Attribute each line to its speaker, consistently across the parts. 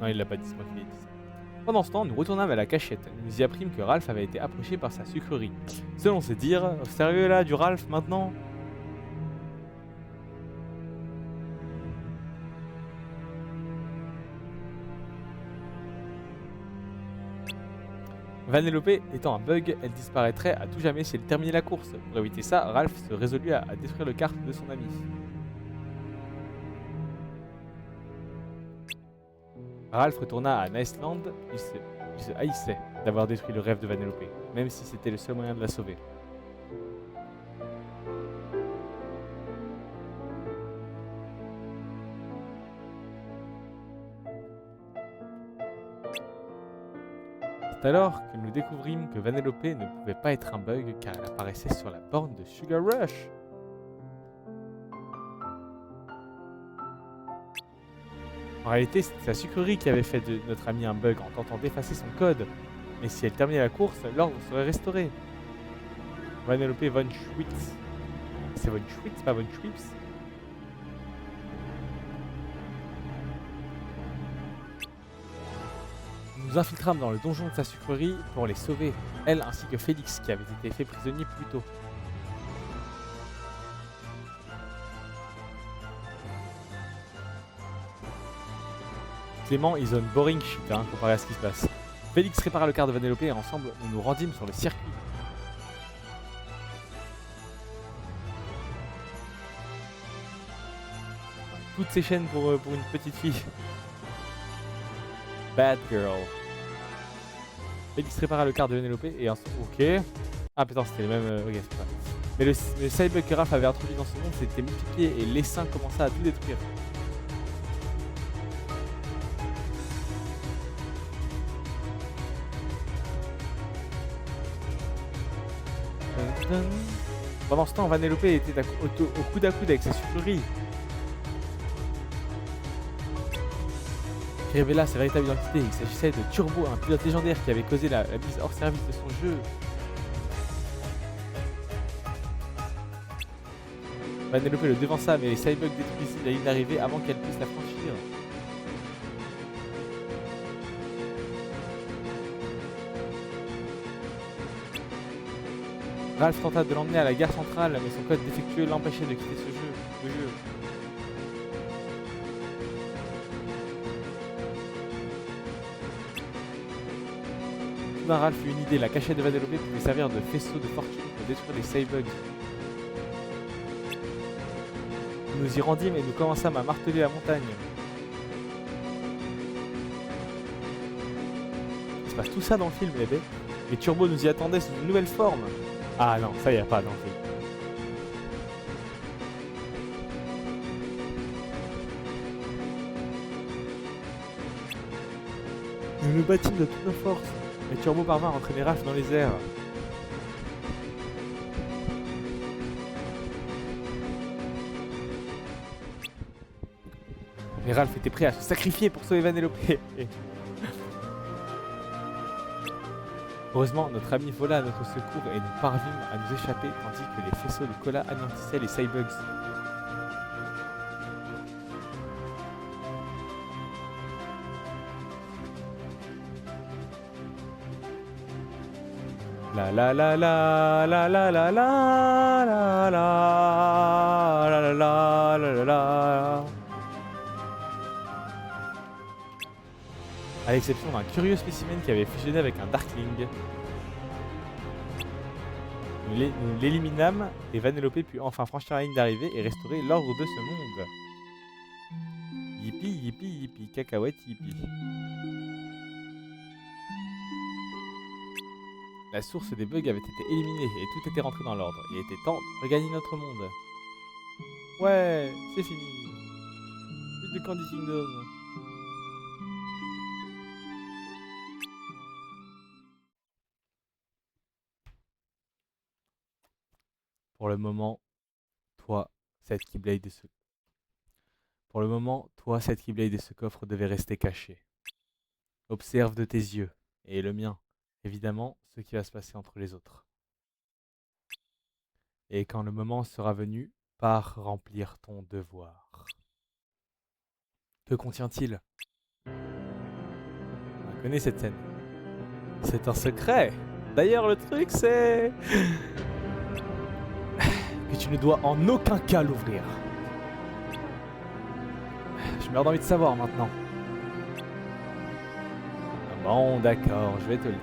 Speaker 1: Non, il l'a pas dit, c'est moi qui l'ai dit. Pendant ce temps, nous retournâmes à la cachette. Nous nous y apprîmes que Ralph avait été approché par sa sucrerie. Selon ses dires, sérieux là, du Ralph maintenant? Vanellope étant un bug, elle disparaîtrait à tout jamais si elle terminait la course. Pour éviter ça, Ralph se résolut à détruire le kart de son ami. Ralph retourna à Niceland, il se haïssait d'avoir détruit le rêve de Vanellope, même si c'était le seul moyen de la sauver. C'est alors que nous découvrîmes que Vanellope ne pouvait pas être un bug car elle apparaissait sur la borne de Sugar Rush. En réalité, c'était sa sucrerie qui avait fait de notre ami un bug en tentant d'effacer son code. Mais si elle terminait la course, l'ordre serait restauré. Vanellope von Schwitz. C'est von Schwitz, pas von Schwipps. Nous nous infiltrâmes dans le donjon de sa sucrerie pour les sauver, elle ainsi que Félix qui avait été fait prisonnier plus tôt. Clément is on boring shit comparé à ce qui se passe. Félix répara le quart de Vanellope et ensemble nous nous rendîmes sur le circuit. Toutes ces chaînes pour une petite fille. Bad girl. Félix répara le quart de Vanellope et ensemble... Ok. Ah putain, c'était le même... ok, c'est pas. Mais le sidebug que Raph avait introduit dans ce monde s'était multiplié et l'essaim commença à tout détruire. Pendant ce temps, Vanellope était au coude à coude avec sa sucrerie. Qui révéla sa véritable identité. Il s'agissait de Turbo, un pilote légendaire qui avait causé la mise hors service de son jeu. Vanellope le devança, mais les cybugs détruisirent la ligne d'arrivée avant qu'elle puisse la franchir. Ralph tenta de l'emmener à la gare centrale, mais son code défectueux l'empêchait de quitter le jeu. Soudain, Ralph eut une idée, la cachette de Vanellope pouvait servir de faisceau de fortune pour détruire les cybugs. Nous nous y rendîmes et nous commençâmes à marteler la montagne. Il se passe tout ça dans le film, les bêtes. Et Turbo nous y attendait sous une nouvelle forme. Ah non, ça y a pas dans le film. Nous nous battîmes de toutes nos forces. Et Turbo parvint à entraîner Ralph dans les airs. Mais Ralph était prêt à se sacrifier pour sauver Vanellope. Heureusement, notre ami vola à notre secours et nous parvîmes à nous échapper tandis que les faisceaux de cola anéantissaient les cybugs. La la la la la la la la la la la la la la. À l'exception d'un curieux spécimen qui avait fusionné avec un Darkling. Nous l'éliminâmes et Vanellope put enfin franchir la ligne d'arrivée et restaurer l'ordre de ce monde. Yippee, yippee, yippee, cacahuète, yippee. La source des bugs avait été éliminée et tout était rentré dans l'ordre. Il était temps de regagner notre monde. Ouais, c'est fini. Plus de Candy Kingdom. Pour le moment, toi, cette Keyblade de ce... Pour le moment, toi, cette Keyblade de ce coffre devait rester cachée. Observe de tes yeux, et le mien, évidemment, ce qui va se passer entre les autres. Et quand le moment sera venu, pars remplir ton devoir. Que contient-il? connais cette scène. C'est un secret. D'ailleurs, le truc, c'est que tu ne dois en aucun cas l'ouvrir. Je meurs d'envie de savoir maintenant. Ah bon, d'accord, je vais te le dire.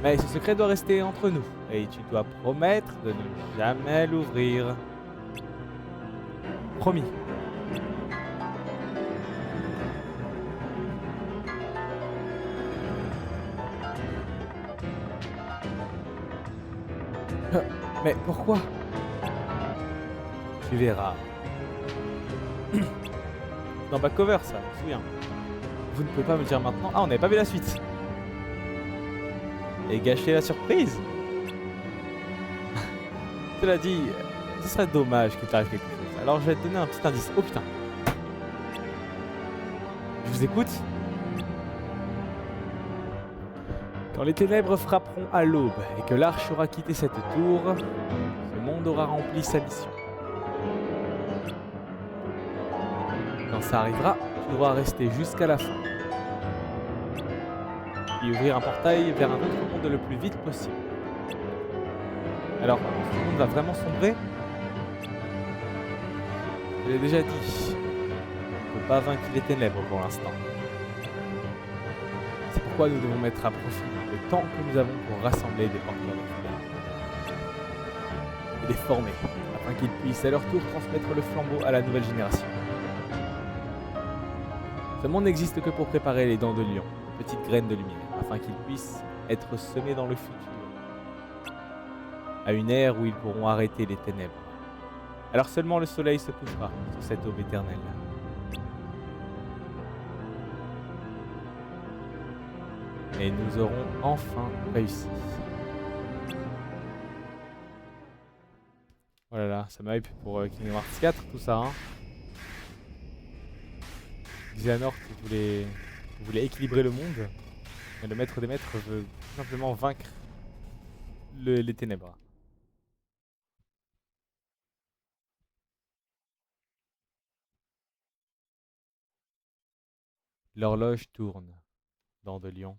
Speaker 1: Mais ce secret doit rester entre nous. Et tu dois promettre de ne jamais l'ouvrir. Promis. Mais pourquoi? Tu verras. Dans Back-Cover, ça, je me souviens. Vous ne pouvez pas me dire maintenant. Ah, on n'avait pas vu la suite. Et gâcher la surprise. Cela dit, ce serait dommage qu'il t'arrive quelque chose. Alors je vais te donner un petit indice. Oh putain. Je vous écoute. Quand les ténèbres frapperont à l'aube et que l'arche aura quitté cette tour, ce monde aura rempli sa mission. Quand ça arrivera, tu devras rester jusqu'à la fin. Et ouvrir un portail vers un autre monde le plus vite possible. Alors, ce monde va vraiment sombrer? Je l'ai déjà dit. On ne peut pas vaincre les ténèbres pour l'instant. C'est pourquoi nous devons mettre à profit le temps que nous avons pour rassembler des porteurs de flammes et les former, afin qu'ils puissent à leur tour transmettre le flambeau à la nouvelle génération. Ce monde n'existe que pour préparer les dents de lion, de petites graines de lumière, afin qu'ils puissent être semés dans le futur, à une ère où ils pourront arrêter les ténèbres. Alors seulement le soleil se couchera sur cette aube éternelle. Et nous aurons enfin réussi. Oh là là, ça m'hype pour Kingdom Hearts 4 tout ça. Hein. Xehanort voulait équilibrer le monde. Mais le maître des maîtres veut tout simplement vaincre les ténèbres. L'horloge tourne dans de lion.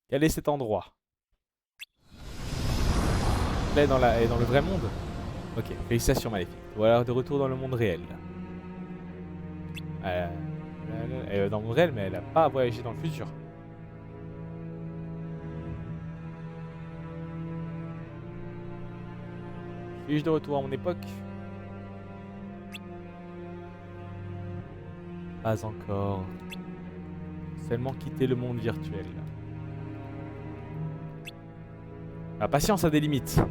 Speaker 1: Quel est cet endroit? Là, elle est dans le vrai monde? Ok, félicitations Maléfique. Voilà, de retour dans le monde réel. Elle est dans le monde réel, mais elle n'a pas voyagé dans le futur. Suis-je de retour à mon époque? Pas encore. Seulement quitter le monde virtuel. La patience a des limites.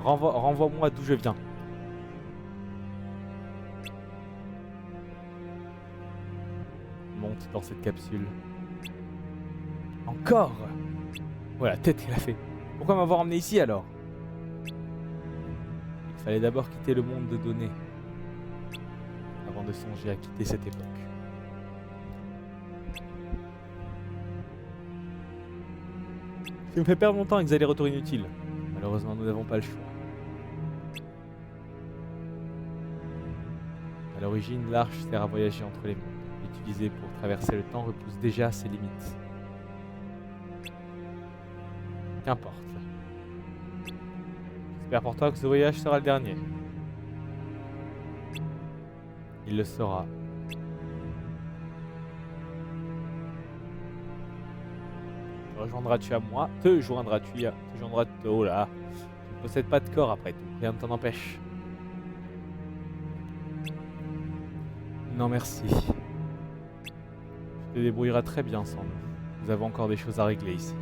Speaker 1: Renvoie-moi d'où je viens. Monte dans cette capsule. Encore? Voilà, tête qu'elle a fait. Pourquoi m'avoir emmené ici alors? Il fallait d'abord quitter le monde de données avant de songer à quitter cette époque. Tu me fais perdre mon temps avec des allers-retours inutiles. Malheureusement, nous n'avons pas le choix. À l'origine, l'arche sert à voyager entre les mondes. Utilisée pour traverser le temps repousse déjà ses limites. Qu'importe. J'espère pour toi que ce voyage sera le dernier. Il le sera. Rejoindras-tu à moi? Te joindras-tu à... Te joindras... Oh là. Tu ne possèdes pas de corps après tout. Rien ne t'en empêche. Non merci. Tu te débrouilleras très bien sans nous. Nous avons encore des choses à régler ici.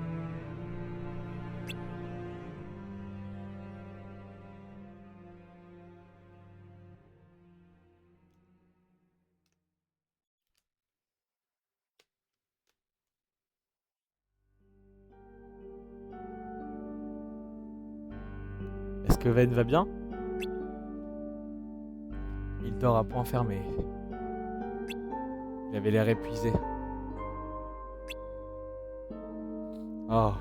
Speaker 1: Est-ce que Ven va bien? Il dort à point fermé. Il avait l'air épuisé. Oh.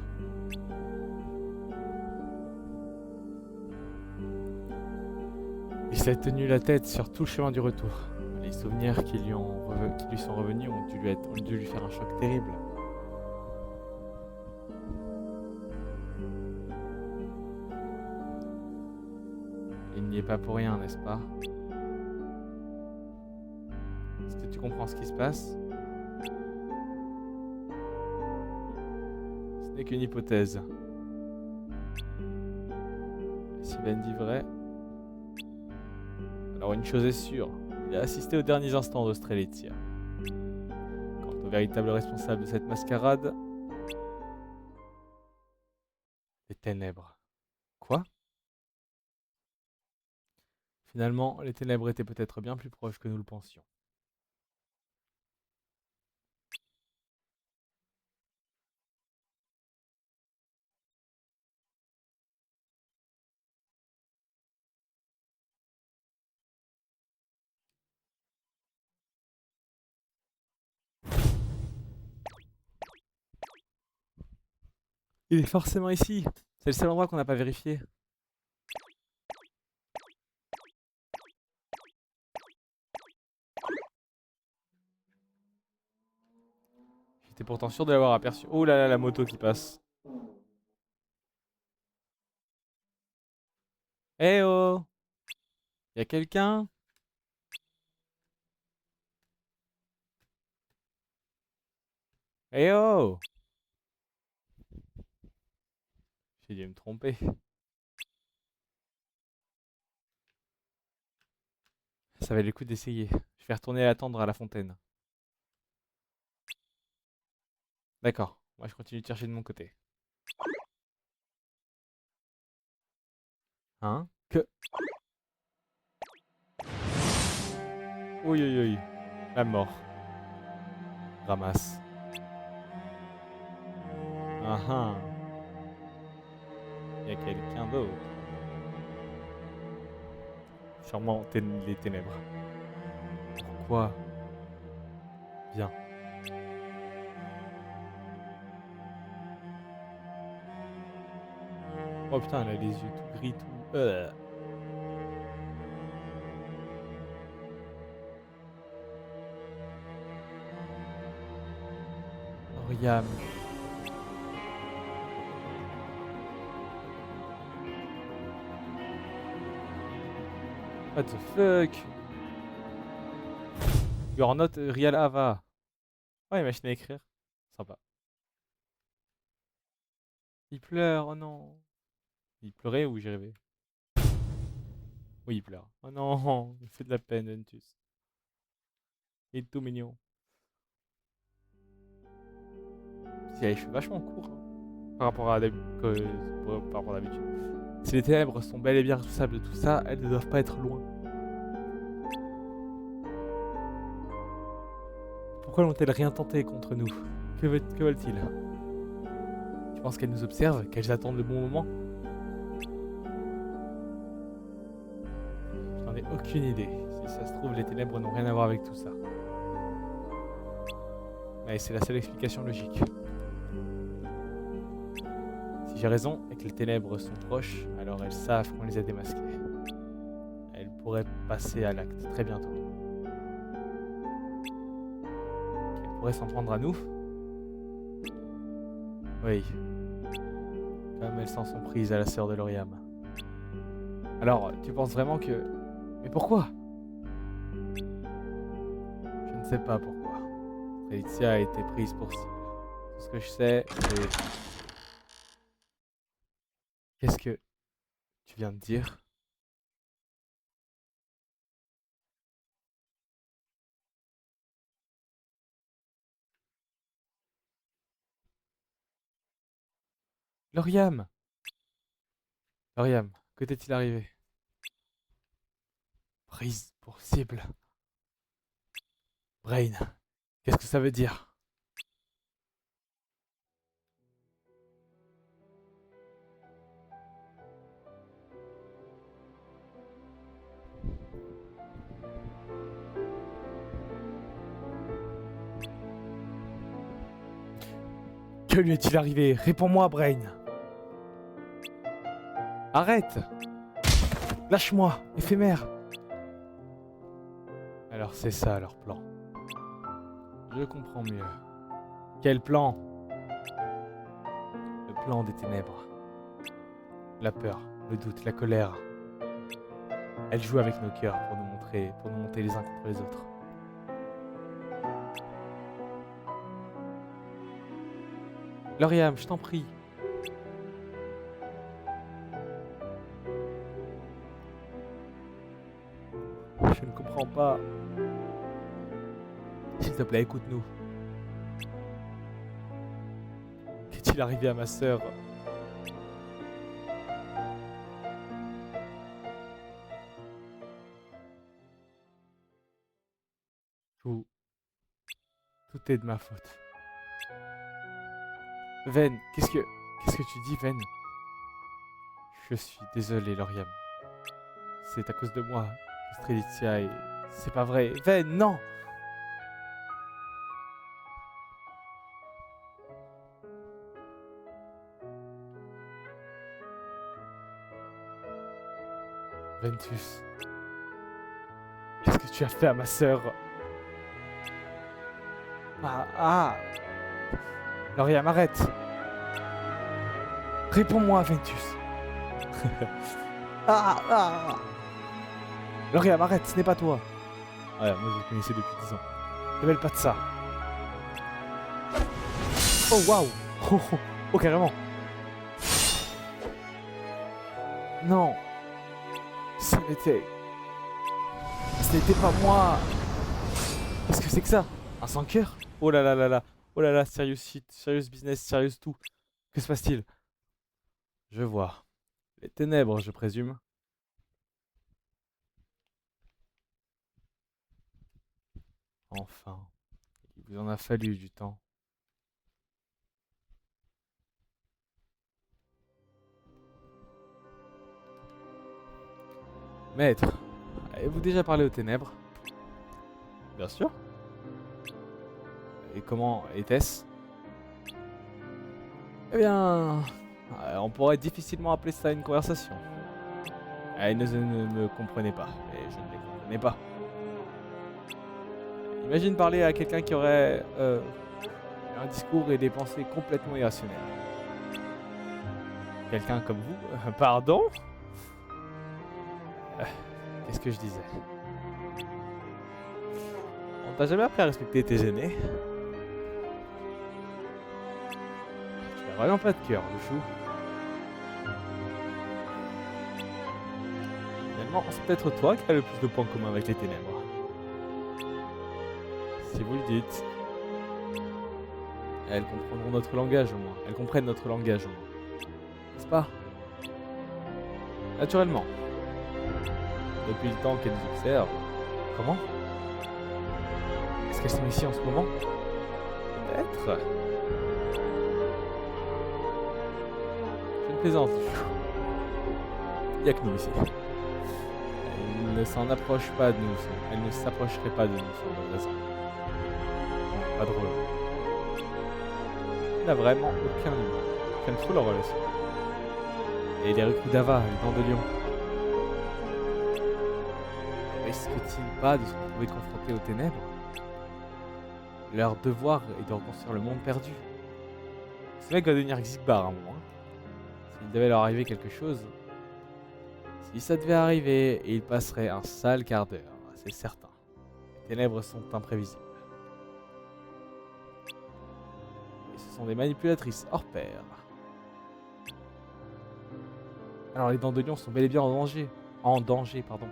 Speaker 1: Il s'est tenu la tête sur tout le chemin du retour. Les souvenirs qui lui sont revenus ont dû lui faire un choc terrible. Il n'y est pas pour rien, n'est-ce pas? Est-ce que tu comprends ce qui se passe? Ce n'est qu'une hypothèse. Si Ben dit vrai, alors une chose est sûre, il a assisté aux derniers instants d'Australitia. Quant au véritable responsable de cette mascarade, les ténèbres. Quoi? Finalement, les ténèbres étaient peut-être bien plus proches que nous le pensions. Il est forcément ici. C'est le seul endroit qu'on n'a pas vérifié. J'étais pourtant sûr de l'avoir aperçu. Oh là là, la moto qui passe. Eh oh! Y a quelqu'un? Eh oh! J'ai dû me tromper. Ça valait le coup d'essayer. Je vais retourner l'attendre à la fontaine. D'accord. Moi, je continue de chercher de mon côté. Hein? Que... Oui, oui, oui. La mort. Ramasse. Ah ah. Y a quelqu'un d'autre. Sûrement les ténèbres. Pourquoi? Viens. Oh putain, elle a les yeux tout gris, tout... Oriam. What the fuck? You're not a real Ava. Oh, une machine à écrire. Sympa. Il pleure, oh non. Il pleurait ou j'y rêvais? Oui, il pleure. Oh non, il fait de la peine, Ventus. Il est tout mignon. Il a les cheveux vachement courts par rapport à d'habitude. Si les ténèbres sont bel et bien responsables de tout ça, elles ne doivent pas être loin. Pourquoi n'ont-elles rien tenté contre nous? Que veulent-ils? Tu penses qu'elles nous observent? Qu'elles attendent le bon moment? Je n'en ai aucune idée. Si ça se trouve, les ténèbres n'ont rien à voir avec tout ça. Mais c'est la seule explication logique. Si j'ai raison et que les ténèbres sont proches, alors elles savent qu'on les a démasquées. Elles pourraient passer à l'acte très bientôt. Elles pourraient s'en prendre à nous? Oui. Comme elles s'en sont prises à la sœur de Lauriam. Alors, tu penses vraiment que... Mais pourquoi? Je ne sais pas pourquoi. Strelitzia a été prise pour cible. Tout ce que je sais, c'est... Qu'est-ce que tu viens de dire? Lauriam! Lauriam, que t'est-il arrivé? Prise pour cible. Brain, qu'est-ce que ça veut dire? Que lui est-il arrivé? Réponds-moi, Brain. Arrête! Lâche-moi, éphémère. Alors c'est ça leur plan. Je comprends mieux. Quel plan? Le plan des ténèbres. La peur, le doute, la colère. Elles jouent avec nos cœurs pour nous monter les uns contre les autres. Lauriam, je t'en prie. Je ne comprends pas. S'il te plaît, écoute-nous. Qu'est-il arrivé à ma sœur? Tout est de ma faute. Ven, qu'est-ce que tu dis, Ven? Je suis désolé, Lauriam. C'est à cause de moi que Strelitzia est... C'est pas vrai. Ven, non! Ventus. Qu'est-ce que tu as fait à ma sœur? Ah! Lauriam, arrête! Réponds-moi, Ventus! Lauriam, arrête, ce n'est pas toi! Ouais, moi je vous connaissais depuis 10 ans. Ne mêle pas de ça! Oh waouh! Oh, carrément! Non! Ce n'était pas moi! Qu'est-ce que c'est que ça? Un sans-cœur? Oh là là là là! Oh là là, serious shit, serious business, serious tout. Que se passe-t-il? Je vois. Les ténèbres, je présume. Enfin, il vous en a fallu du temps. Maître, avez-vous déjà parlé aux ténèbres? Bien sûr. Et comment était-ce? Eh bien, on pourrait difficilement appeler ça une conversation. Ils ne me comprenaient pas, et je ne les comprenais pas. Imagine parler à quelqu'un qui aurait un discours et des pensées complètement irrationnelles. Quelqu'un comme vous? Pardon? Qu'est-ce que je disais? On t'a jamais appris à respecter tes aînés? Tu n'as vraiment pas de cœur, le chou. Finalement, c'est peut-être toi qui as le plus de points communs avec les ténèbres. Si vous le dites. Elles comprendront notre langage au moins. Elles comprennent notre langage au moins. N'est-ce pas? Naturellement. Depuis le temps qu'elles nous observent. Comment? Est-ce qu'elles sont ici en ce moment? Peut-être. Je ne plaisante. Il n'y a que nous ici. Elles ne s'en approchent pas de nous. Elles ne s'approcheraient pas de nous sur notre raison. Non, pas drôle. Il n'a vraiment aucun humain. J'aime trop leur relation. Et les recrues d'Ava, les dents de lion. Risquent-ils pas de se retrouver confrontés aux ténèbres? Leur devoir est de reconstruire le monde perdu. Ce mec va devenir Xigbar à un moment. S'il devait leur arriver quelque chose... Si ça devait arriver, il passerait un sale quart d'heure, c'est certain. Les ténèbres sont imprévisibles. Et ce sont des manipulatrices hors pair. Alors les dents de lion sont bel et bien en danger. En danger, pardon.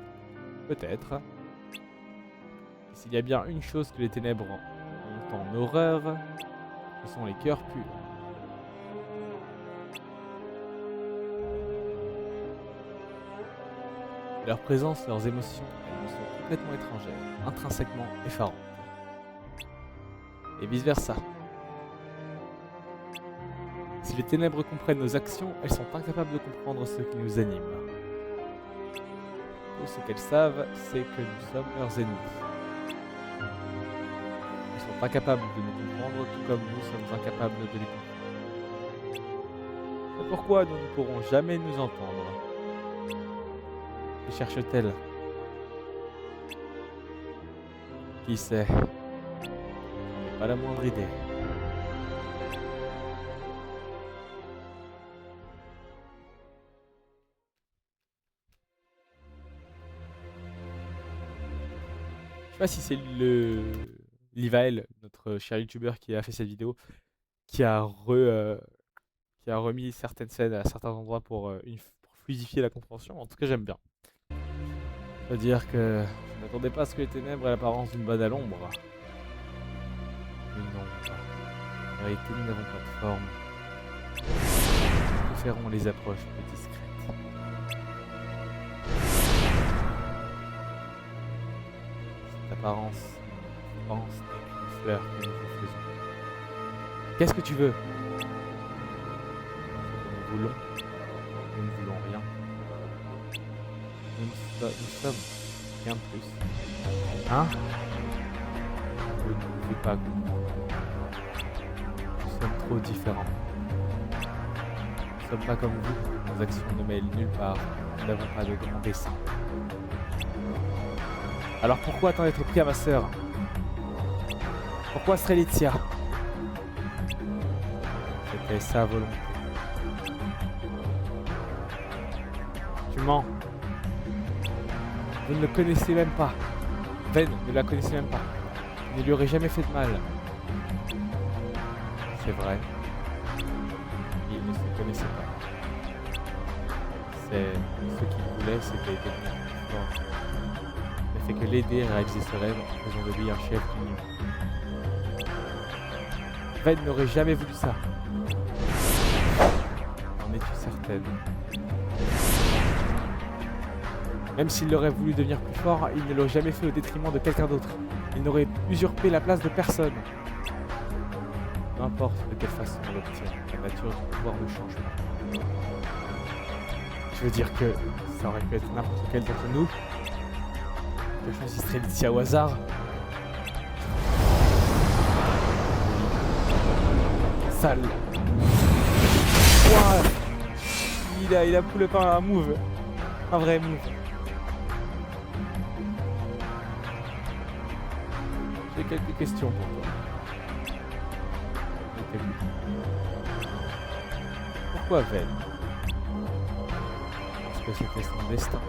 Speaker 1: Peut-être. Et s'il y a bien une chose que les ténèbres ont en horreur, ce sont les cœurs purs. Leur présence, leurs émotions, elles nous sont complètement étrangères, intrinsèquement effarantes. Et vice-versa. Si les ténèbres comprennent nos actions, elles sont incapables de comprendre ce qui nous anime. Tout ce qu'elles savent, c'est que nous sommes leurs ennemis. Elles sont incapables de nous comprendre, tout comme nous sommes incapables de les comprendre. C'est pourquoi nous ne pourrons jamais nous entendre. Que cherche-t-elle? Qui sait? J'en ai pas la moindre idée. Je sais pas si c'est Livael, notre cher youtubeur qui a fait cette vidéo, qui a remis certaines scènes à certains endroits pour fluidifier la compréhension. En tout cas, j'aime bien. C'est-à-dire que je ne m'attendais pas à ce que les ténèbres aient l'apparence d'une bonne à l'ombre. Une ombre. En réalité, nous n'avons pas de forme. Nous préférons les approches plus discrètes. Cette apparence n'est qu'une fleur que nous vous faisons. Qu'est-ce que tu veux? Ce que nous voulons. Nous ne voulons rien. Nous sommes rien de plus. Hein? Vous ne pouvez pas comprendre. Nous sommes trop différents. Nous ne sommes pas comme vous. Nos actions ne mêlent nulle part. Nous n'avons pas de grand dessein. Alors pourquoi t'en être pris à ma sœur? Pourquoi Strelitzia? C'était sa volonté. Tu mens. Vous ne le connaissez même pas. Ven ne la connaissait même pas. Il ne lui aurait jamais fait de mal. C'est vrai. Il ne se connaissait pas. C'est ce qu'il voulait, c'était devenir plus fort. Il ne fait que l'aider à réaliser ce rêve en faisant de lui un chef d'union. Ven n'aurait jamais voulu ça. En es-tu certaine? Même s'il aurait voulu devenir plus fort, il ne l'aurait jamais fait au détriment de quelqu'un d'autre. Il n'aurait usurpé la place de personne. Peu importe de quelle façon on l'obtient, la nature du pouvoir ne change pas. Je veux dire que ça aurait pu être n'importe quel d'entre nous. Je choisis Strelitzia au hasard. Sale. Ouah. Il a pull up un move. Un vrai move. J'ai quelques questions pour toi. Pourquoi Ven? Parce que c'était son destin.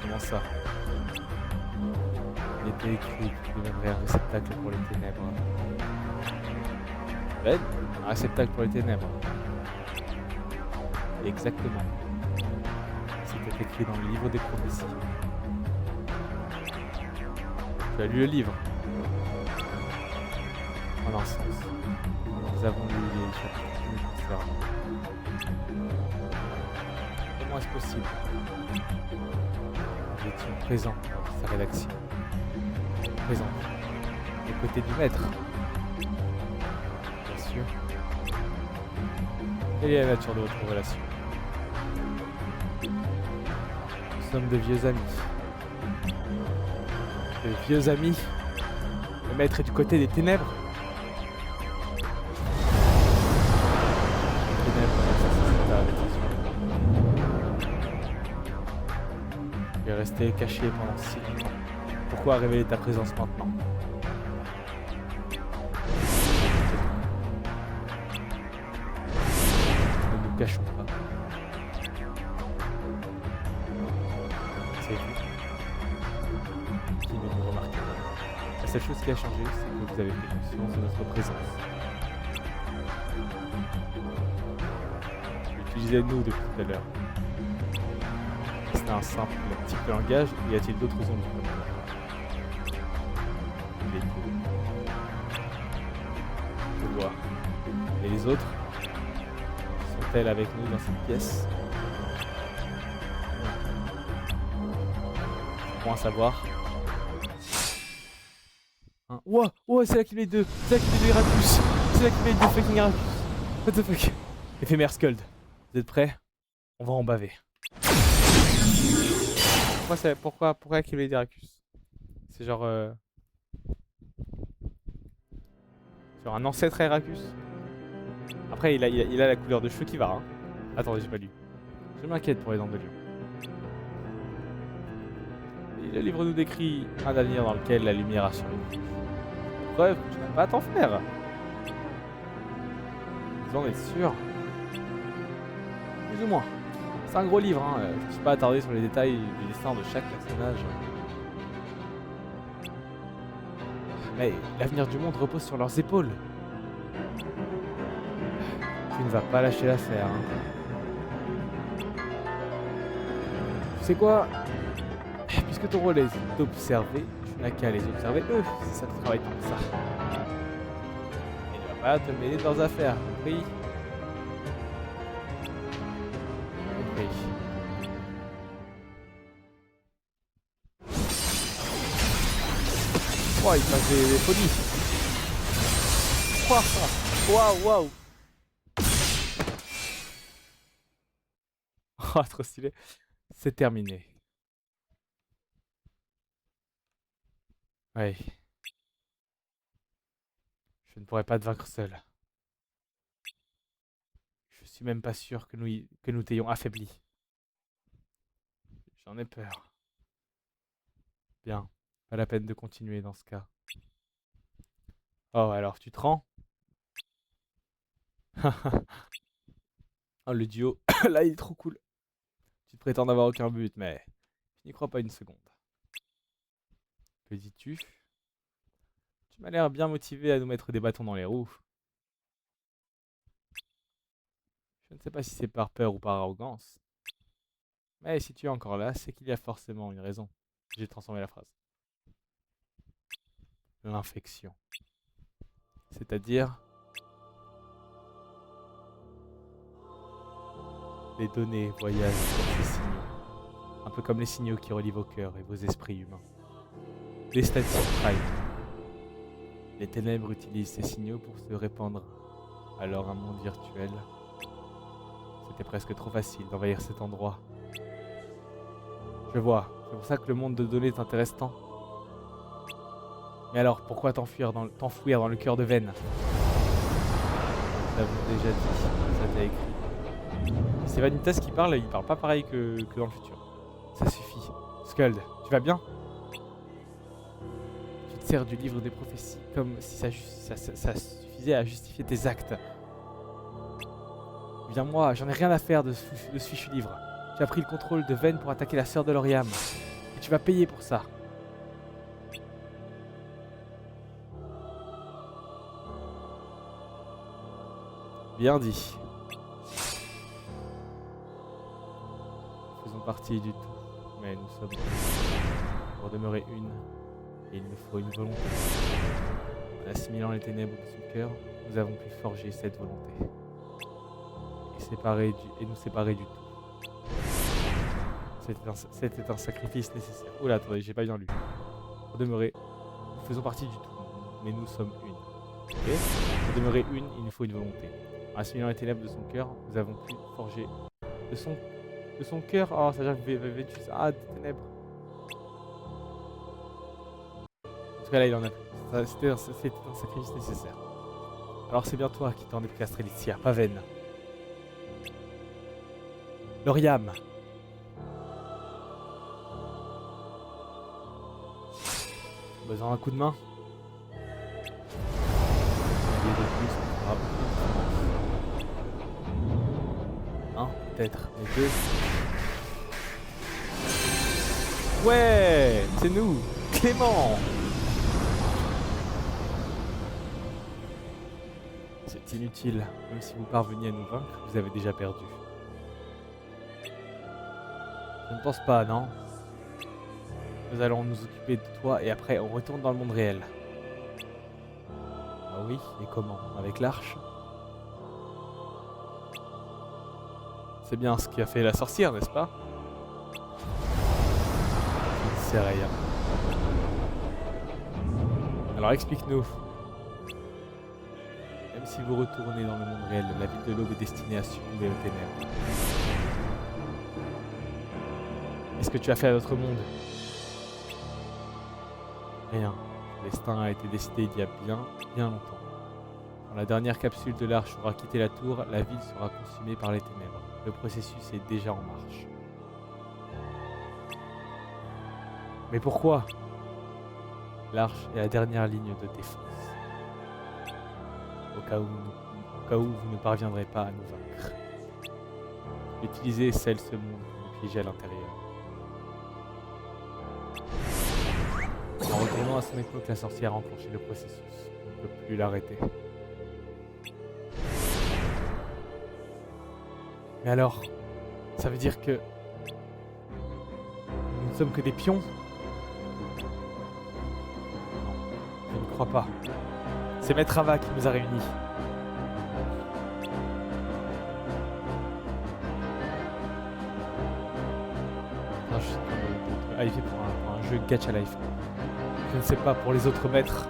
Speaker 1: Comment ça? Il était écrit qu'il deviendrait un réceptacle pour les ténèbres. Ven? Un réceptacle pour les ténèbres. Exactement. C'était écrit dans le livre des prophéties. Tu as lu le livre? En un sens. Nous avons lu les chapitres qui nous concernent. Comment est-ce possible? Nous étions présents dans sa rédaction. Présents. Aux côtés du maître. Bien sûr. Quelle est la nature de votre relation? Nous sommes de vieux amis. De vieux amis? Le maître est du côté des ténèbres? Tu es resté caché pendant si longtemps. Pourquoi révéler ta présence maintenant? Ne nous cachons pas. C'est vous qui ne nous remarquez pas. La seule chose qui a changé, c'est que vous avez pris conscience de notre présence. Vous utilisez nous depuis tout à l'heure. C'est un simple type de langage, y a-t-il d'autres ombres comme toi? Les deux. Je vois. Et les autres? Sont-elles avec nous dans cette pièce? Bon à savoir. Hein? Wow, wow, c'est la Keyblade 2! C'est la Keyblade 2 Heracus! C'est la Keyblade 2 fucking Heracus! What the fuck? Éphémère Skuld. Vous êtes prêts? On va en baver. Pourquoi Keyblade Heracus? C'est genre un ancêtre Heracus? Après, il a la couleur de cheveux qui va. Hein. Attendez, j'ai pas lu. Je m'inquiète pour les dents de lion. Et le livre nous décrit un avenir dans lequel la lumière a survécu. Preuve que tu n'as pas à t'en faire. Vous en êtes sûr? Plus ou moins. C'est un gros livre, hein. Je ne suis pas attardé sur les détails du destin de chaque personnage. Mais l'avenir du monde repose sur leurs épaules. Tu ne vas pas lâcher l'affaire. Hein. Tu sais quoi? Puisque ton rôle est d'observer, tu n'as qu'à les observer eux, si ça te travaille comme ça. Et ne va pas te mêler de leurs affaires, compris? Compris. Oh, il passe des folies. Waouh, waouh. Oh, trop stylé. C'est terminé. Ouais. Je ne pourrais pas te vaincre seul. Je suis même pas sûr que nous t'ayons affaibli. J'en ai peur. Bien. Pas la peine de continuer dans ce cas. Oh, alors tu te rends? Oh, le duo. Là, il est trop cool. Tu te prétends n'avoir aucun but, mais je n'y crois pas une seconde. Que dis-tu? Tu m'as l'air bien motivé à nous mettre des bâtons dans les roues. Je ne sais pas si c'est par peur ou par arrogance. Mais si tu es encore là, c'est qu'il y a forcément une raison. J'ai transformé la phrase. L'infection. C'est-à-dire les données voyagent sur ces signaux. Un peu comme les signaux qui relient vos cœurs et vos esprits humains. Les statistiques prime. Les ténèbres utilisent ces signaux pour se répandre. Alors un monde virtuel. C'était presque trop facile d'envahir cet endroit. Je vois. C'est pour ça que le monde de données t'intéresse tant. Mais alors, pourquoi t'enfouir dans le cœur de veine? Nous l'avons déjà dit, ça t'a écrit. C'est Vanitas qui parle, il parle pas pareil que dans le futur. Ça suffit. Skuld, tu vas bien? Tu te sers du livre des prophéties comme si ça suffisait à justifier tes actes. Viens-moi, j'en ai rien à faire de ce fichu livre. Tu as pris le contrôle de Vayne pour attaquer la sœur de Lauriam. Et tu vas payer pour ça. Bien dit. Nous faisons partie du tout, mais nous sommes pour demeurer une. Et il nous faut une volonté. En assimilant les ténèbres de son cœur, nous avons pu forger cette volonté. Et nous séparer du tout. C'était un sacrifice nécessaire. Oula, attendez, j'ai pas bien lu. Pour demeurer, nous faisons partie du tout, mais nous sommes une. Ok. Pour demeurer une, il nous faut une volonté. En assimilant les ténèbres de son cœur, nous avons pu forger de son cœur. Oh, ça veut dire Vétus. Ah, des ténèbres. En tout cas, là, il en a plus. C'était un sacrifice nécessaire. Alors, c'est bien toi qui t'en es castré Licia, pas Vayne. Lauriam. Besoin d'un coup de main? Un, peut-être, mais deux. Ouais, c'est nous, Clément. C'est inutile, même si vous parveniez à nous vaincre, vous avez déjà perdu. Je ne pense pas, non? Nous allons nous occuper de toi et après on retourne dans le monde réel. Ah oui, et comment? Avec l'arche? C'est bien ce qui a fait la sorcière, n'est-ce pas? Je ne sais rien. Alors explique-nous. Même si vous retournez dans le monde réel, la ville de l'aube est destinée à succomber aux ténèbres. Qu'est-ce que tu as fait à notre monde? Rien. Le destin a été décidé il y a bien, bien longtemps. Quand la dernière capsule de l'arche aura quitté la tour, la ville sera consumée par les ténèbres. Le processus est déjà en marche. Mais pourquoi? L'arche est la dernière ligne de défense. Au cas où vous ne parviendrez pas à nous vaincre. Utilisez celle ce monde pour nous piéger à l'intérieur. En retournant à son époque, la sorcière a enclenché le processus. On ne peut plus l'arrêter. Mais alors, ça veut dire que nous ne sommes que des pions? Non, je ne crois pas. C'est Maître Ava qui nous a réunis. Non, je suis en train de hyper pour un jeu Gacha Life. Je ne sais pas pour les autres maîtres.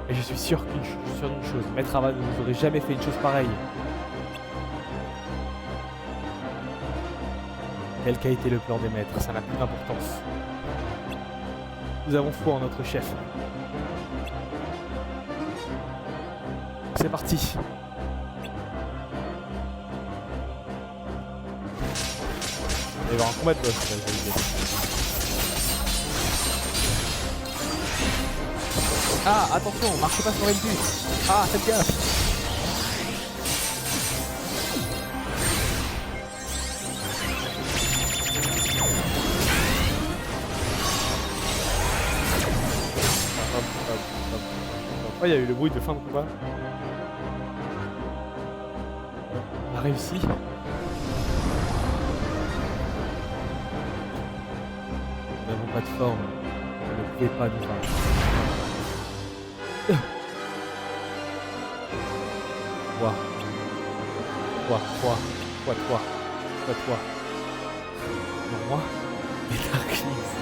Speaker 1: Et je suis sûr d'une chose, Maître Ava ne nous aurait jamais fait une chose pareille. Quel qu'a été le plan des maîtres, ça n'a plus d'importance. Nous avons foi en notre chef. C'est parti. Il va y avoir un combat de boss là, j'allais dire. Ah, attention, marchez pas sur Ventus. Ah, faites gaffe. Oh, il y a eu le bruit de fin de combat. On a réussi. Nous n'avons pas de forme. Vous ne pouvez pas nous vaincre. Toi. Non, moi. Les Darklings.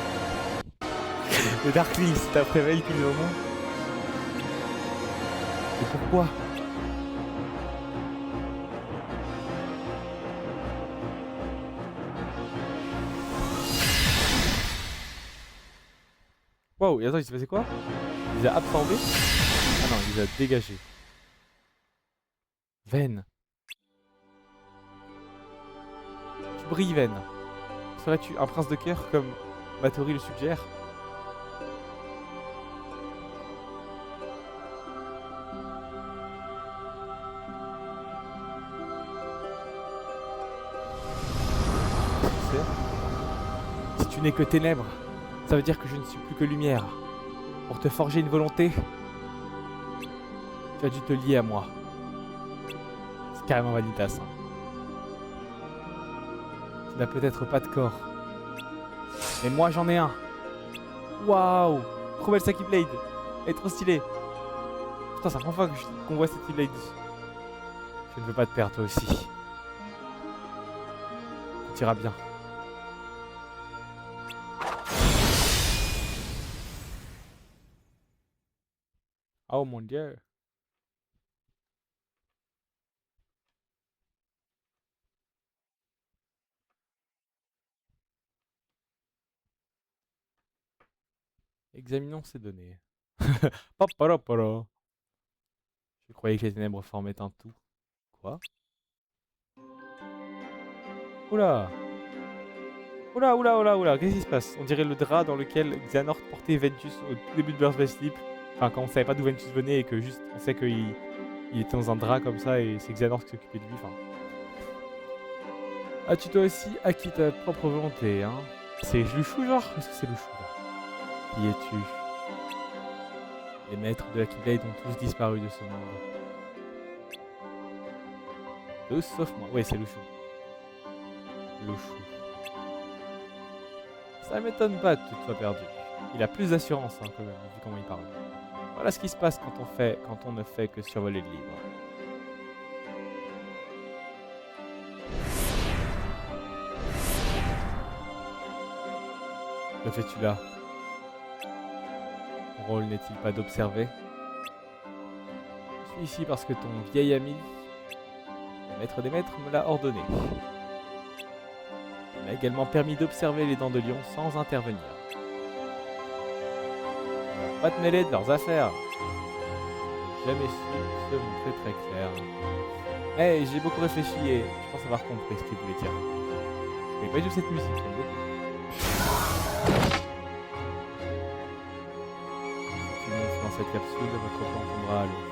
Speaker 1: Les Darklings, c'est après veille qu'ils le moment. Et pourquoi? Wow, et attends, il s'est passé quoi? Il les a absorbés? Ah non, il les a dégagés. Ven. Tu brilles, Ven. Serais-tu un prince de cœur comme Matori le suggère? Si tu n'es que ténèbres, ça veut dire que je ne suis plus que lumière. Pour te forger une volonté, tu as dû te lier à moi. C'est carrément Vanitas. Hein. Tu n'as peut-être pas de corps. Mais moi j'en ai un. Waouh! Trop belle sa Keyblade. Elle est trop stylée. Putain, c'est la première fois qu'on voit cette Keyblade. Je ne veux pas te perdre toi aussi. Tout ira bien. Oh mon dieu. Examinons ces données. Paparapara. Je croyais que les ténèbres formaient un tout. Quoi? Oula! Oula, qu'est-ce qui se passe? On dirait le drap dans lequel Xehanort portait Ventus au tout début de Birth by Sleep. Enfin, quand on savait pas d'où Ventus venait et que juste on sait qu'il était dans un drap comme ça et c'est Xehanort qui s'occupait de lui. Enfin. As-tu toi aussi acquis ta propre volonté, hein? C'est Louchou, genre? Est-ce que c'est Louchou, là? Qui es-tu? Les maîtres de la Keyblade ont tous disparu de ce monde. Tous sauf moi. Oui, c'est Louchou. Louchou. Ça m'étonne pas que tu te sois perdu. Il a plus d'assurance hein, quand même, vu comment il parle. Voilà ce qui se passe quand on ne fait que survoler le livre. Que fais-tu là? Ton rôle n'est-il pas d'observer? Je suis ici parce que ton vieil ami, le maître des maîtres, me l'a ordonné. Il m'a également permis d'observer les dents de lion sans intervenir. Pas te mêler de leurs affaires. jamais su se montrer très clair. Eh, j'ai beaucoup réfléchi et je pense avoir compris ce qu'il voulait dire. Je connais pas du tout cette musique, j'aime beaucoup. Si tu montes dans cette capsule, votre plan tombera à l'eau.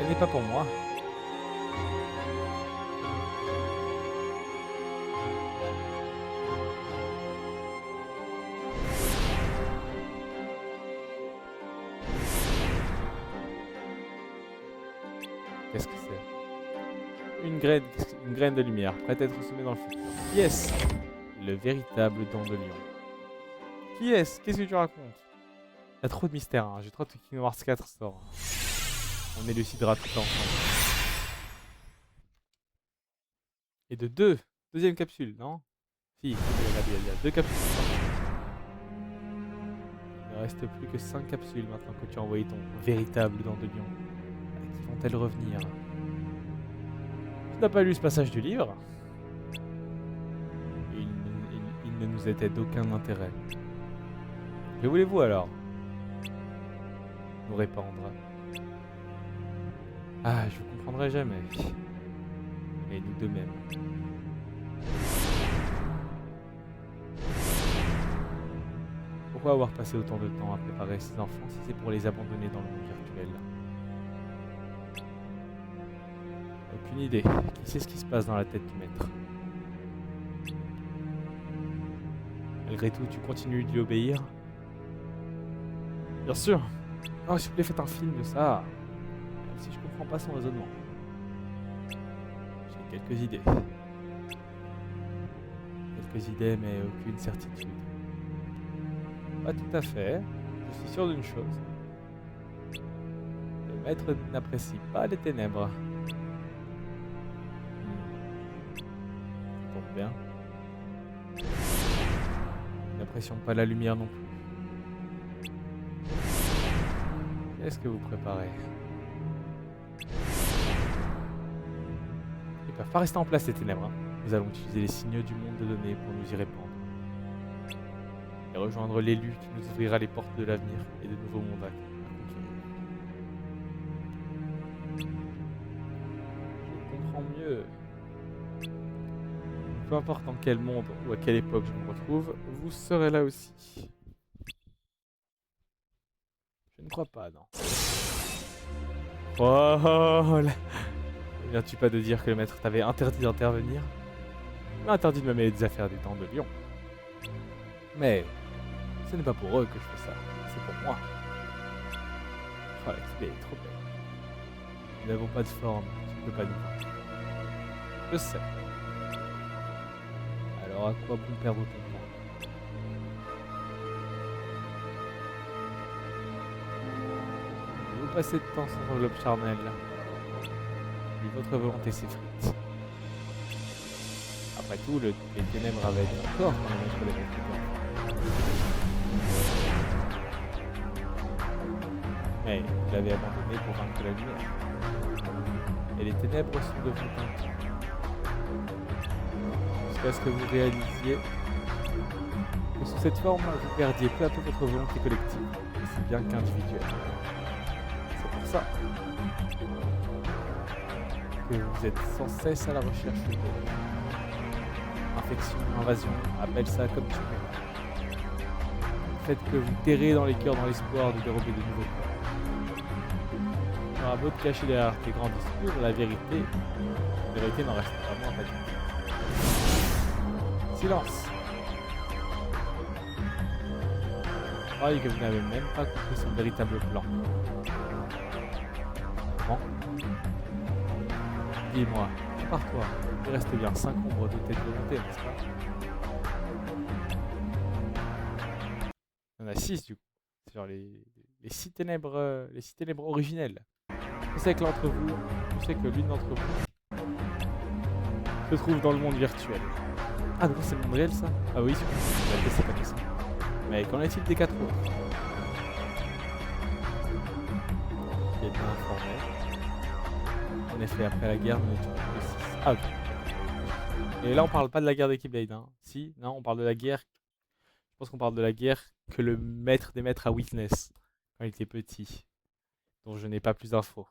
Speaker 1: Elle n'est pas pour moi. Qu'est-ce que c'est? Une graine de lumière, prête à être semée dans le futur. Qui est-ce? Le véritable don de lion. Qui est-ce? Qu'est-ce que tu racontes? Il y a trop de mystères, hein. J'ai trop de Kingdom Hearts 4 sort. On élucidera tout ensemble. Et de deuxième capsule, non? Si, il y a 2 capsules. Il ne reste plus que 5 capsules maintenant que tu as envoyé ton véritable dent de lion. À qui vont-elles revenir? Tu n'as pas lu ce passage du livre? Il ne nous était d'aucun intérêt. Que voulez-vous alors? Nous répandre. Ah, je vous comprendrai jamais. Et nous deux mêmes. Pourquoi avoir passé autant de temps à préparer ces enfants si c'est pour les abandonner dans le monde virtuel? Aucune idée. Qui sait ce qui se passe dans la tête du maître? Malgré tout, tu continues d'y obéir? Bien sûr. Oh, s'il vous plaît, faites un film de ça. Même si je comprends pas son raisonnement. J'ai quelques idées. Quelques idées, mais aucune certitude. Pas tout à fait. Je suis sûr d'une chose. Le maître n'apprécie pas les ténèbres. Ça tombe bien. Nous n'apprécions pas la lumière non plus. Qu'est-ce que vous préparez? Ils peuvent pas rester en place, les ténèbres. Hein. Nous allons utiliser les signaux du monde de données pour nous y répandre. Et rejoindre l'élu qui nous ouvrira les portes de l'avenir et de nouveaux mondes à conquérir. Je comprends mieux. Peu importe dans quel monde ou à quelle époque je me retrouve, vous serez là aussi. Je ne crois pas, non. Oh là. Viens-tu pas de dire que le maître t'avait interdit d'intervenir? Il m'a interdit de me mêler des affaires des dents de lion. Mais ce n'est pas pour eux que je fais ça, c'est pour moi. Oh, la clé est trop belle. Nous n'avons pas de forme, tu ne peux pas nous vaincre. Je sais. Alors à quoi bon perdre ton temps? Vous passez de temps sans un globe charnel. Puis votre volonté s'effrite. Après tout, les ténèbres avaient un corps quand le maître les maîtres. Mais vous l'avez abandonné pour vaincre la lumière. Et les ténèbres sont devenues vaincues. Jusqu'à ce que vous réalisiez que sous cette forme, vous perdiez peu à peu votre volonté collective, aussi bien qu'individuelle. C'est pour ça que vous êtes sans cesse à la recherche de infection, invasion, appelle ça comme tu veux. Le fait que vous terrez dans les cœurs dans l'espoir de dérober de nouveaux corps. Tu auras beau te cacher derrière tes grands discours, la vérité n'en reste pas moins pas du tout. Silence. Je crois que vous n'avez même pas compris son véritable plan. Comment? Dis-moi, par toi, il reste bien 5 ombres dotées de volonté, n'est-ce pas? Il y en a 6 du coup. C'est genre les 6 ténèbres, les 6 ténèbres originelles. Je sais que l'une d'entre vous se trouve dans le monde virtuel. Ah, donc c'est le monde réel ça? Ah oui, c'est pas ça. Mais qu'en est-il des 4 autres? Qui est bien informé. En effet, après la guerre, nous étions que 6. Ah ok. Et là, on parle pas de la guerre des Keyblade, hein. Si, non, on parle de la guerre. Je pense qu'on parle de la guerre que le maître des maîtres a witness quand il était petit, dont je n'ai pas plus d'infos.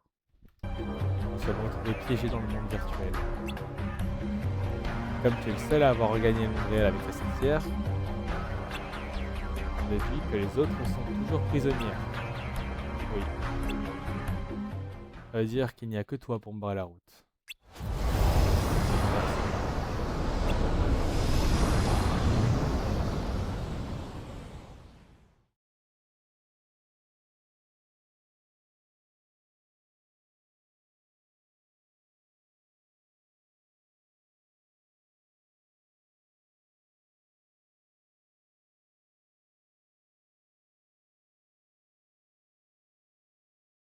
Speaker 1: Nous sommes retrouvés piégés dans le monde virtuel. Comme tu es le seul à avoir regagné le monde réel avec la sorcière, je déduis que les autres sont toujours prisonnières. Oui. Ça veut dire qu'il n'y a que toi pour me barrer la route.